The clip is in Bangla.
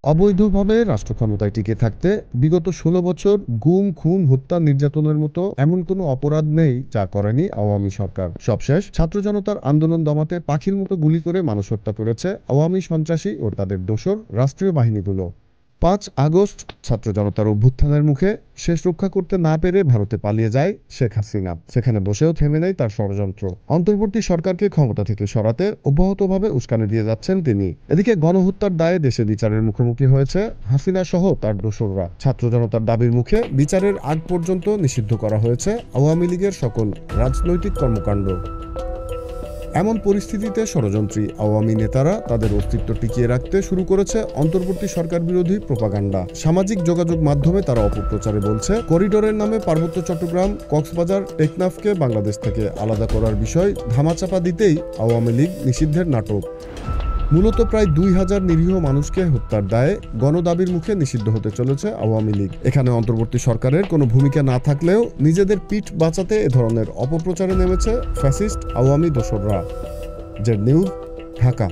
অবৈধভাবে রাষ্ট্র ক্ষমতায় টিকে থাকতে বিগত ১৬ বছর গুম, খুন, হত্যা, নির্যাতনের মতো এমন কোনো অপরাধ নেই যা করেনি আওয়ামী সরকার। সবশেষ ছাত্র জনতার আন্দোলন দমাতে পাখির মতো গুলি করে মানুষ হত্যা করেছে আওয়ামী সন্ত্রাসী ও তাদের দোসর রাষ্ট্রীয় বাহিনীগুলো। ৫ আগস্ট ছাত্র জনতার অভ্যুত্থানের মুখে শেষ রক্ষা করতে না পেরে ভারতে পালিয়ে যায় শেখ হাসিনা। সেখানে বসেও থেমে নেই তার ষড়যন্ত্র। অন্তর্বর্তী সরকারকে ক্ষমতা থেকে সরাতে অব্যাহতভাবে উস্কানি দিয়ে যাচ্ছেন তিনি। এদিকে গণহত্যার দায়ে দেশে বিচারের মুখোমুখি হয়েছে হাসিনা সহ তার দোসররা। ছাত্র জনতার দাবির মুখে বিচারের আগ পর্যন্ত নিষিদ্ধ করা হয়েছে আওয়ামী লীগের সকল রাজনৈতিক কর্মকাণ্ড। এমন পরিস্থিতিতে ষড়যন্ত্রী আওয়ামী নেতারা তাদের অস্তিত্ব টিকিয়ে রাখতে শুরু করেছে অন্তর্বর্তী সরকার বিরোধী প্রোপাগান্ডা। সামাজিক যোগাযোগ মাধ্যমে তারা অপপ্রচারে বলছে, করিডোরের নামে পার্বত্য চট্টগ্রাম, কক্সবাজার, টেকনাফকে বাংলাদেশ থেকে আলাদা করার বিষয় ধামাচাপা দিতেই আওয়ামী লীগ নিষিদ্ধের নাটক। মূলত প্রায় ২,০০০ নিরীহ মানুষকে হত্যার দায়ে গণদাবির মুখে নিষিদ্ধ হতে চলেছে আওয়ামী লীগ। এখানে অন্তর্বর্তী সরকারের কোনো ভূমিকা না থাকলেও নিজেদের পিঠ বাঁচাতে এ ধরনের অপপ্রচারে নেমেছে ফ্যাসিস্ট আওয়ামী দোসররা। Z news, Dhaka.